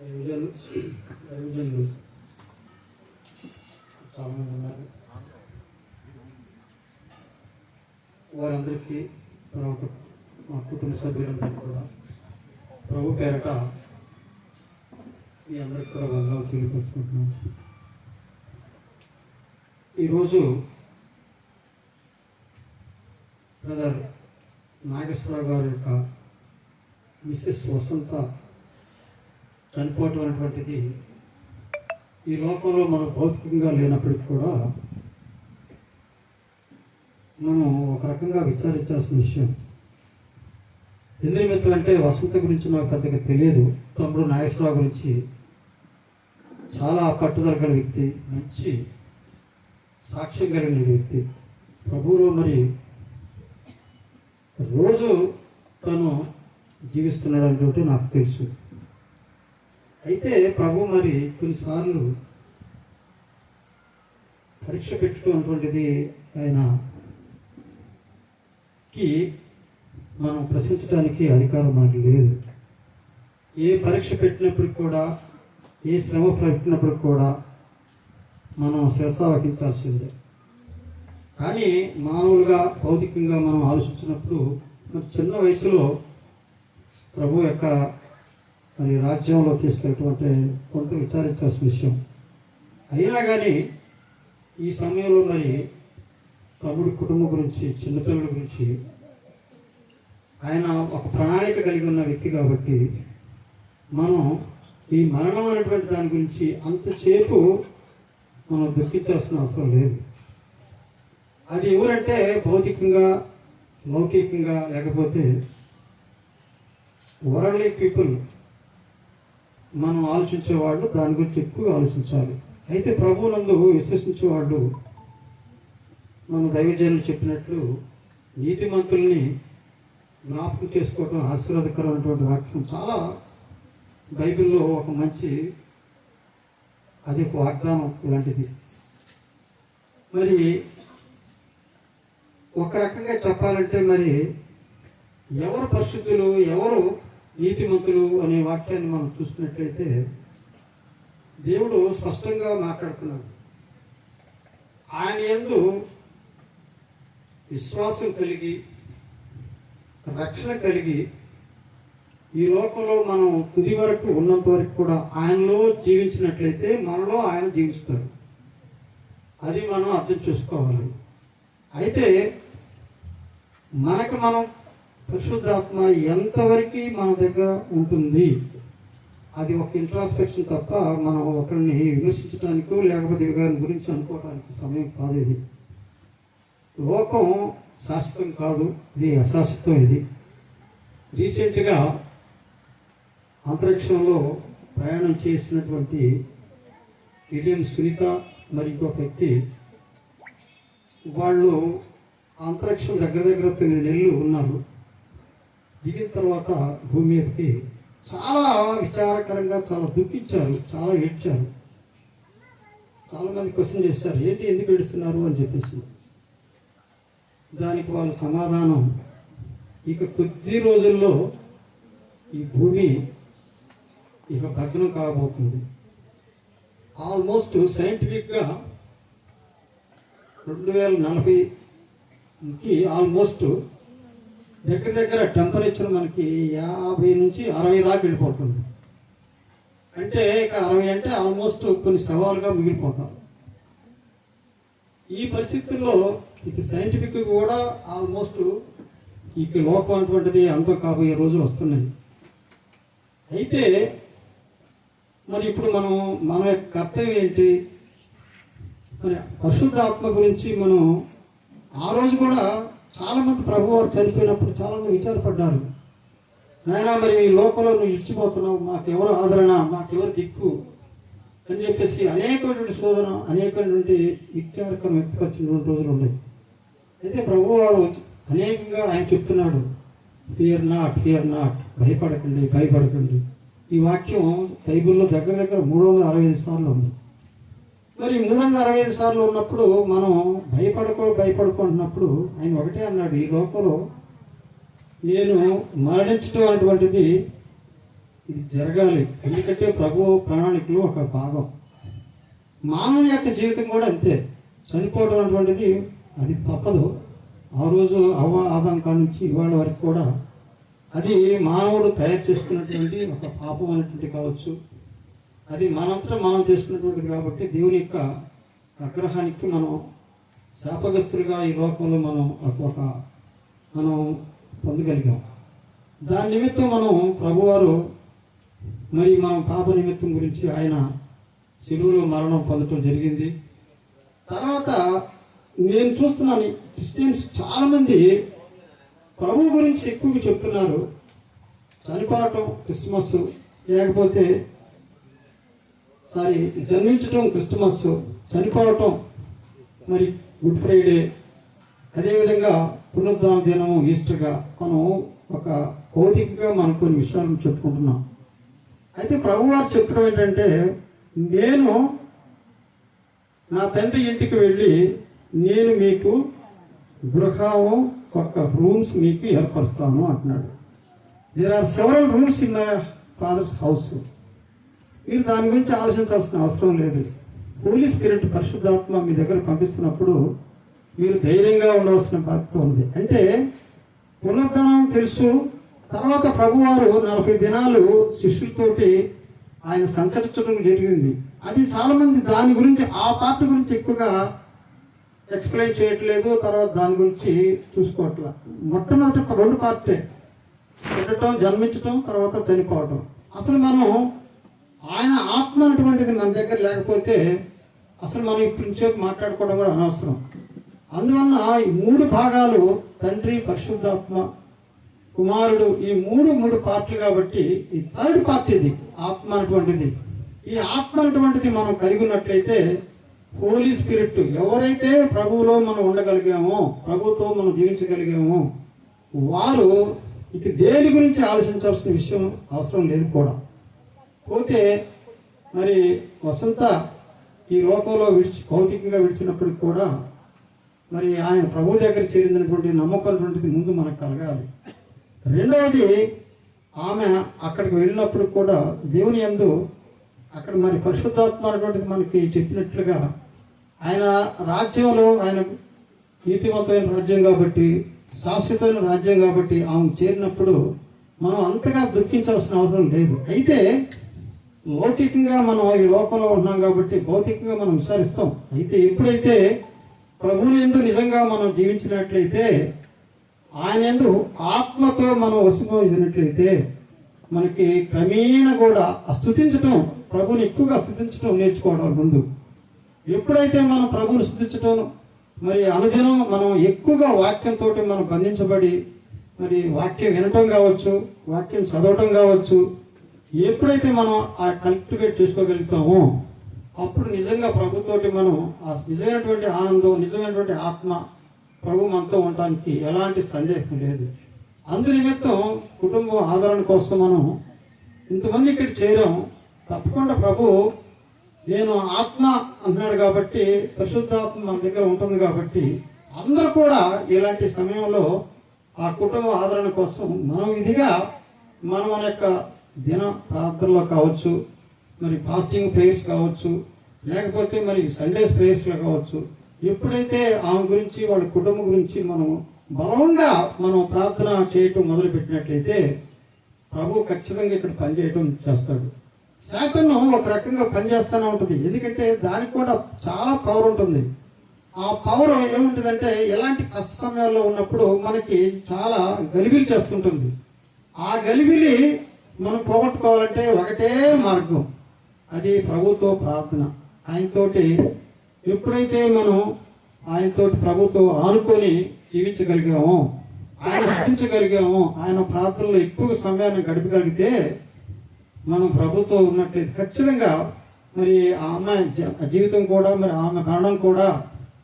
దైవజనులు చాలామంది ఉన్నారు. వారందరికీ మా కుటుంబ సభ్యులందరికీ కూడా ప్రభు పేరట మీ అందరికీ కూడా వందనాలు తెలియపరుచుకుంటున్నాను. ఈరోజు బ్రదర్ నాగేశ్వరరావు గారి యొక్క మిసెస్ వసంత చనిపోవటం అనేటువంటిది ఈ లోకంలో మనం భౌతికంగా లేనప్పటికీ కూడా మనం ఒక రకంగా విచారించాల్సిన విషయం. ఎందుకు అంటే వసంత గురించి నాకు పెద్దగా తెలియదు. తమ్ముడు నాగేశ్వరరావు గురించి చాలా పట్టుదల కలిగిన వ్యక్తి, మంచి సాక్ష్యం కలిగిన వ్యక్తి. ప్రభువులో మరి రోజు తను జీవిస్తున్నాడు అంటే నాకు తెలుసు. అయితే ప్రభు మరి కొన్నిసార్లు పరీక్ష పెట్టుకున్నటువంటిది ఆయనకి మనం ప్రశ్నించడానికి అధికారం మనకి లేదు. ఏ పరీక్ష పెట్టినప్పటికి కూడా, ఏ శ్రమ పెట్టినప్పటికి కూడా మనం శిరస వహించాల్సిందే. కానీ మామూలుగా భౌతికంగా మనం ఆలోచించినప్పుడు మరి చిన్న వయసులో ప్రభు యొక్క మరి రాజ్యంలో తీసుకెళ్ళటువంటి కొంత విచారించాల్సిన విషయం. అయినా కానీ ఈ సమయంలో మరి తమ్ముడి కుటుంబం గురించి, చిన్నపిల్లల గురించి ఆయన ఒక ప్రణాళిక కలిగి ఉన్న వ్యక్తి కాబట్టి మనం ఈ మరణం అనేటువంటి దాని గురించి అంతసేపు మనం దుఃఖించాల్సిన అవసరం లేదు. అది ఎవరంటే భౌతికంగా, లౌకికంగా, లేకపోతే వరల్డ్లీ పీపుల్ మనం ఆలోచించేవాళ్ళు దాని గురించి ఎక్కువగా ఆలోచించాలి. అయితే ప్రభువునందు విశ్వసించేవాళ్ళు మన దైవజనులు చెప్పినట్లు నీతిమంతుల్ని జ్ఞాపకం చేసుకోవడం ఆశీర్వాదకరమైనటువంటి వాక్యం చాలా బైబిల్లో ఒక మంచి అది ఒక వాగ్దానం లాంటిది. మరి ఒక రకంగా చెప్పాలంటే మరి ఎవరు పరిశుద్ధులు, ఎవరు నీతిమంతులు అనే వాక్యాన్ని మనం చూసినట్లయితే దేవుడు స్పష్టంగా మాట్లాడుతున్నాడు. ఆయన యందు విశ్వాసం కలిగి, రక్షణ కలిగి ఈ లోకంలో మనం తుది వరకు ఉన్నంత వరకు కూడా ఆయనలో జీవించినట్లయితే మనలో ఆయన జీవిస్తాడు. అది మనం అర్థం చేసుకోవాలి. అయితే మనకు మనం పరిశుద్ధాత్మ ఎంతవరకు మన దగ్గర ఉంటుంది, అది ఒక ఇంట్రాస్పెక్షన్ తప్ప మనం ఒకరిని విమర్శించడానికో లేకపోతే గారి గురించి అనుకోవడానికి సమయం కాదు. ఇది లోకం శాశ్వతం కాదు, ఇది అశాశ్వతం. ఇది రీసెంట్గా అంతరిక్షంలో ప్రయాణం చేసినటువంటి విలియం సునీత మరి ఇంకొక వ్యక్తి, వాళ్ళు అంతరిక్షం దగ్గర 9 నెలలు ఉన్నారు. దిగిన తర్వాత భూమి మీదకి చాలా విచారకరంగా చాలా దుఃఖించారు, చాలా ఏడ్చారు. చాలామంది క్వశ్చన్ చేశారు, ఏంటి ఎందుకు ఏడుస్తున్నారు అని చెప్పేసి. దానికి వాళ్ళ సమాధానం, ఇక కొద్ది రోజుల్లో ఈ భూమి ఇక భగ్నం కాబోతుంది. ఆల్మోస్ట్ సైంటిఫిక్గా 2040కి ఆల్మోస్ట్ దగ్గర టెంపరేచర్ మనకి 50 నుంచి 60 దాకా వెళ్ళిపోతుంది. అంటే ఇక 60 అంటే ఆల్మోస్ట్ కొన్ని సవాలుగా మిగిలిపోతారు. ఈ పరిస్థితుల్లో ఇక సైంటిఫిక్ కూడా ఆల్మోస్ట్ ఇక లోపం అటువంటిది అంతా కాబోయే రోజులు వస్తున్నాయి. అయితే మరి ఇప్పుడు మన యొక్క కర్తవ్యం ఏంటి? మరి పరిశుద్ధాత్మ గురించి మనం ఆ రోజు కూడా చాలామంది ప్రభువారు చనిపోయినప్పుడు చాలామంది విచారపడ్డారు. నాయనా మరి ఈ లోకంలో నువ్వు ఇచ్చిపోతున్నావు, మాకెవరు ఆదరణ, మాకెవరు దిక్కు అని చెప్పేసి అనేకమైనటువంటి శోధన, అనేకమైనటువంటి విచారకరం వ్యక్తపరిచినటువంటి రోజులు ఉన్నాయి. అయితే ప్రభువారు అనేకంగా ఆయన చెప్తున్నాడు, ఫియర్ నాట్, భయపడకండి. ఈ వాక్యం బైబిల్లో దగ్గర 365 సార్లు ఉంది. మరి 365 సార్లు ఉన్నప్పుడు మనం భయపడుకుంటున్నప్పుడు ఆయన ఒకటే అన్నాడు, ఈ లోకంలో నేను మరణించడం అటువంటిది ఇది జరగాలి. ఎందుకంటే ప్రభు ప్రణాళికలో ఒక భాగం. మానవుని యొక్క జీవితం కూడా అంతే. చనిపోవడం అటువంటిది అది తప్పదు. ఆ రోజు అవ్వ ఆదాం కాడ నుంచి ఇవాళ వరకు కూడా అది మానవుడు తయారు చేసుకున్నటువంటి ఒక పాపం అనేటువంటి కావచ్చు. అది మనంతటా మనం చేసుకున్నటువంటిది కాబట్టి దేవుని యొక్క ఆగ్రహానికి మనం శాపగ్రస్తులుగా ఈ లోకంలో మనం పొందగలిగాం. దాని నిమిత్తం మనం ప్రభువారు మరి మన పాప నిమిత్తం గురించి ఆయన శిలువలో మరణం పొందటం జరిగింది. తర్వాత నేను చూస్తున్నాను క్రిస్టియన్స్ చాలామంది ప్రభు గురించి ఎక్కువగా చెప్తున్నారు. చనిపోవటం క్రిస్మస్, లేకపోతే జన్మించటం క్రిస్మస్, చనిపోవటం మరి గుడ్ ఫ్రైడే, అదేవిధంగా పునరుద్ధాన దినము ఈస్టర్గా మనం ఒక భౌతికంగా మనం కొన్ని విషయాలను చెప్పుకుంటున్నాం. అయితే ప్రభువారు చెప్పడం ఏంటంటే, నేను నా తండ్రి ఇంటికి వెళ్ళి నేను మీకు గృహము ఒక రూమ్స్ మీకు ఏర్పరుస్తాను అంటున్నాడు. There are several rooms in my father's house. మీరు దాని గురించి ఆలోచించాల్సిన అవసరం లేదు. హోలీ స్పిరిట్ పరిశుద్ధాత్మ మీ దగ్గర పంపిస్తున్నప్పుడు మీరు ధైర్యంగా ఉండవలసిన బాధ్యత ఉంది. అంటే పునరుద్ధానం తెలుసు. తర్వాత ప్రభువారు 40 దినాలు శిష్యులతోటి ఆయన సంచరించడం జరిగింది. అది చాలా మంది దాని గురించి ఆ పార్ట్ గురించి ఎక్కువగా ఎక్స్ప్లెయిన్ చేయట్లేదు. తర్వాత దాని గురించి చూసుకోవట్లా. మొట్టమొదటి 2 పార్టే, పుట్టడం, జన్మించటం, తర్వాత చనిపోవటం. అసలు మనం ఆయన ఆత్మ అటువంటిది మన దగ్గర లేకపోతే అసలు మనం ఇప్పుడు నుంచి మాట్లాడుకోవడం కూడా అనవసరం. అందువలన ఈ 3 భాగాలు, తండ్రి, పరిశుద్ధాత్మ, కుమారుడు, ఈ మూడు పార్ట్లు కాబట్టి ఈ 3rd పార్ట్ ఇది ఆత్మ అటువంటిది. ఈ ఆత్మ అటువంటిది మనం కలిగి ఉన్నట్లయితే హోలీ స్పిరిట్, ఎవరైతే ప్రభువులో మనం ఉండగలిగామో, ప్రభుతో మనం జీవించగలిగామో వారు ఇక దేని గురించి ఆలోచించాల్సిన విషయం అవసరం లేదు కూడా. పోతే మరి వసంత ఈ లోకంలో భౌతికంగా విడిచినప్పటికి కూడా మరి ఆయన ప్రభు దగ్గర చేరినటువంటి నమ్మకం అటువంటిది ముందు మనకు కలగాలి. రెండవది, ఆమె అక్కడికి వెళ్ళినప్పుడు కూడా దేవుని యందు అక్కడ మరి పరిశుద్ధాత్మ అనేటువంటిది మనకి చెప్పినట్లుగా ఆయన రాజ్యంలో, ఆయన నీతివంతమైన రాజ్యం కాబట్టి, శాశ్వతమైన రాజ్యం కాబట్టి ఆమె చేరినప్పుడు మనం అంతగా దుఃఖించాల్సిన అవసరం లేదు. అయితే లౌకికంగా మనం ఈ లోకంలో ఉన్నాం కాబట్టి భౌతికంగా మనం విచారిస్తాం. అయితే ఎప్పుడైతే ప్రభువు యందు నిజంగా మనం జీవించినట్లయితే, ఆయన యందు ఆత్మతో మనం వశమైనట్లయితే మనకి క్రమేణా కూడా స్తుతించటం, ప్రభుని ఎక్కువగా స్తుతించటం నేర్చుకోవడం. ముందు ఎప్పుడైతే మనం ప్రభుని స్తుతించటం, మరి అనుదినం మనం ఎక్కువగా వాక్యంతో మనం బంధించబడి మరి వాక్యం వినటం కావచ్చు, వాక్యం చదవటం కావచ్చు, ఎప్పుడైతే మనం ఆ కల్టివేట్ చేసుకోగలుగుతామో అప్పుడు నిజంగా ప్రభుతోటి మనం ఆ నిజమైనటువంటి ఆనందం, నిజమైనటువంటి ఆత్మ ప్రభు మనతో ఉండటానికి ఎలాంటి సందేహం లేదు. అందు నిమిత్తం కుటుంబం ఆదరణ కోసం మనం ఇంతమంది ఇక్కడ చేరాం. తప్పకుండా ప్రభు నేను ఆత్మ అంటున్నాడు కాబట్టి, పరిశుద్ధాత్మ మన దగ్గర ఉంటుంది కాబట్టి అందరూ కూడా ఇలాంటి సమయంలో ఆ కుటుంబ ఆదరణ కోసం మనం ఇదిగా మన యొక్క దిన ప్రార్థనలో కావచ్చు, మరి ఫాస్టింగ్ ప్రేయర్స్ కావచ్చు, లేకపోతే మరి సండేస్ ప్రేయర్స్లో కావచ్చు, ఎప్పుడైతే ఆమె గురించి వాళ్ళ కుటుంబం గురించి మనం బలంగా మనం ప్రార్థన చేయటం మొదలు పెట్టినట్లయితే ప్రభు ఖచ్చితంగా ఇక్కడ పనిచేయటం చేస్తాడు. శాటను ఒక రకంగా పనిచేస్తూనే ఉంటుంది. ఎందుకంటే దానికి కూడా చాలా పవర్ ఉంటుంది. ఆ పవర్ ఏముంటుందంటే ఎలాంటి కష్ట సమయాల్లో ఉన్నప్పుడు మనకి చాలా గలిబిలి చేస్తుంటుంది. ఆ గలిబిలి మనం పోగొట్టుకోవాలంటే ఒకటే మార్గం, అది ప్రభుతో ప్రార్థన. ఆయనతోటి ఎప్పుడైతే మనం ఆయనతోటి ప్రభుతో ఆనుకొని జీవించగలిగామో, ఆయన స్థించగలిగామో, ఆయన ప్రార్థనలో ఎక్కువ సమయాన్ని గడపగలిగితే మనం ప్రభుతో ఉన్నట్లయితే ఖచ్చితంగా మరి ఆమె జీవితం కూడా, మరి ఆమె మరణం కూడా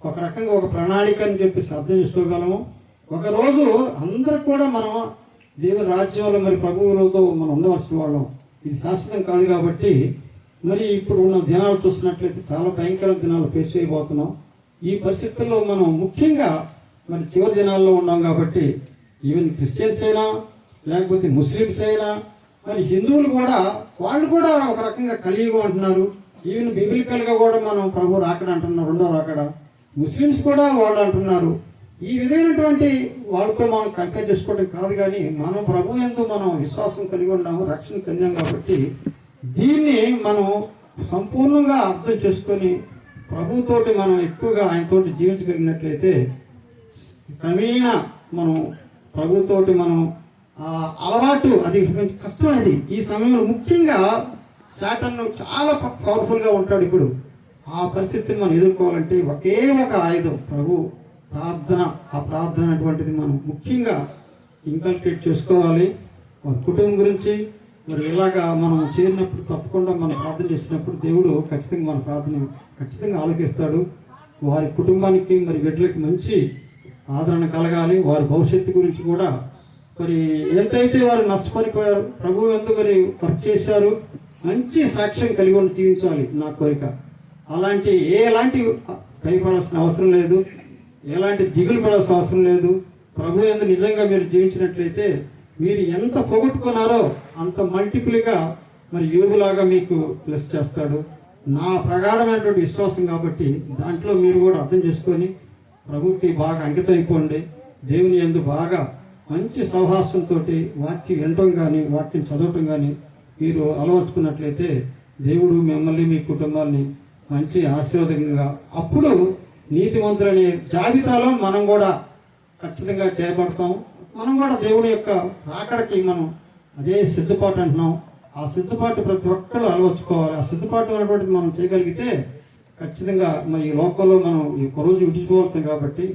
ఒక రకంగా ఒక ప్రణాళిక అని చెప్పేసి అర్థం చేసుకోగలము. ఒకరోజు అందరూ కూడా మనం దేవుని రాజ్యంలో మరి ప్రభువులతో మనం ఉండవలసిన వాళ్ళం. ఇది శాశ్వతం కాదు కాబట్టి మరి ఇప్పుడు ఉన్న దినాలు చూసినట్లయితే చాలా భయంకర దినాలు ఫేస్ చేయబోతున్నాం. ఈ పరిస్థితుల్లో మనం ముఖ్యంగా మరి చివరి దినాల్లో ఉన్నాం కాబట్టి ఈవెన్ క్రిస్టియన్స్ అయినా, లేకపోతే ముస్లిమ్స్ అయినా, మరి హిందువులు కూడా వాళ్ళు కూడా ఒక రకంగా కలియుగం అంటున్నారు. ఈవెన్ బిబిలికల్ గా కూడా మనం ప్రభు రాకడ అంటున్నారు, రెండో రాకడ. ముస్లిమ్స్ కూడా వాళ్ళు అంటున్నారు. ఈ విధమైనటువంటి వాళ్ళతో మనం కంపేర్ చేసుకోవడం కాదు, కానీ మనం ప్రభు యందు మనం విశ్వాసం కలిగి ఉన్నాము, రక్షణ కలిగాం కాబట్టి దీన్ని మనం సంపూర్ణంగా అర్థం చేసుకొని ప్రభుతోటి మనం ఎక్కువగా ఆయనతోటి జీవించగలిగినట్లయితే క్రమేణా మనం ప్రభుతోటి మనం అలవాటు, అది కొంచెం కష్టం. అది ఈ సమయంలో ముఖ్యంగా సాటన్ చాలా పవర్ఫుల్ గా ఉంటాడు. ఇప్పుడు ఆ పరిస్థితిని మనం ఎదుర్కోవాలంటే ఒకే ఒక ఆయుధం ప్రభు ప్రార్థన. ఆ ప్రార్థన అటువంటిది మనం ముఖ్యంగా ఇంకల్కేట్ చేసుకోవాలి. మన కుటుంబం గురించి మరి ఇలాగా మనం చేరినప్పుడు తప్పకుండా మనం ప్రార్థన చేసినప్పుడు దేవుడు ఖచ్చితంగా మన ప్రార్థన ఖచ్చితంగా ఆలోకిస్తాడు. వారి కుటుంబానికి మరి బిడ్డలకి మంచి ఆదరణ కలగాలి. వారి భవిష్యత్తు గురించి కూడా మరి ఎంతైతే వారు నష్టపడిపోయారు, ప్రభు ఎంత మరి వర్క్ చేశారు, మంచి సాక్ష్యం కలిగి ఉండి జీవించాలి నా కోరిక. ఎలాంటి భయపడాల్సిన అవసరం లేదు, ఎలాంటి దిగులు పడాల్సిన అవసరం లేదు. ప్రభు యందు నిజంగా మీరు జీవించినట్లయితే మీరు ఎంత పోగొట్టుకున్నారో అంత మల్టిపుల్గా మరి యోగులాగా మీకు ప్లస్ చేస్తాడు. నా ప్రగాఢమైనటువంటి విశ్వాసం కాబట్టి దాంట్లో మీరు కూడా అర్థం చేసుకొని ప్రభుకి బాగా అంకితం అయిపోండి. దేవుని యందు బాగా మంచి సౌహాసంతో వాక్యం వినటం కానీ వాక్యం చదవటం కానీ మీరు అలవర్చుకున్నట్లయితే దేవుడు మిమ్మల్ని మీ కుటుంబాన్ని మంచి ఆశీర్వాదంగా, అప్పుడు నీతిమంతులనే జాబితాలో మనం కూడా ఖచ్చితంగా చేయబడతాం. మనం కూడా దేవుడి యొక్క రాకడకి మనం అదే సిద్ధపాటు అంటున్నాం. ఆ సిద్ధపాటు ప్రతి ఒక్కరు అలవర్చుకోవాలి. ఆ సిద్ధపాటు అనేటువంటిది మనం చేయగలిగితే ఖచ్చితంగా మన ఈ లోకంలో మనం ఈ రోజు విడిచిపోతాం కాబట్టి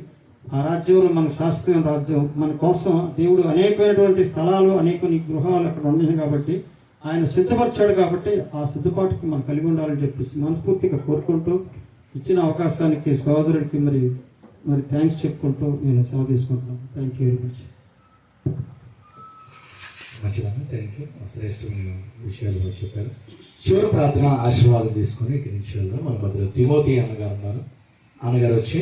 ఆ రాజ్యంలో మన శాశ్వతమైన రాజ్యం మన కోసం దేవుడు అనేకమైనటువంటి స్థలాలు, అనేక గృహాలు అక్కడ ఉన్నాయి కాబట్టి ఆయన సిద్ధపరిచాడు. కాబట్టి ఆ సిద్ధపాటుకి మనం కలిగి ఉండాలని చెప్పేసి మనస్ఫూర్తిగా కోరుకుంటూ ఇచ్చిన అవకాశానికి సోదరుడికి మరి థ్యాంక్స్ చెప్పుకుంటూ నేను సెలవు తీసుకుంటున్నాను. Thank you very much. మంచిదమ్మా, థ్యాంక్ యూ. శ్రేష్టమైన విషయాలు చెప్పారు. చివరి ప్రార్థన ఆశీర్వాదం తీసుకొని ఇక్కడి నుంచి వెళ్దాం. మన మధ్యలో తిమోతి అన్నగారు ఉన్నారు. అన్నగారు వచ్చి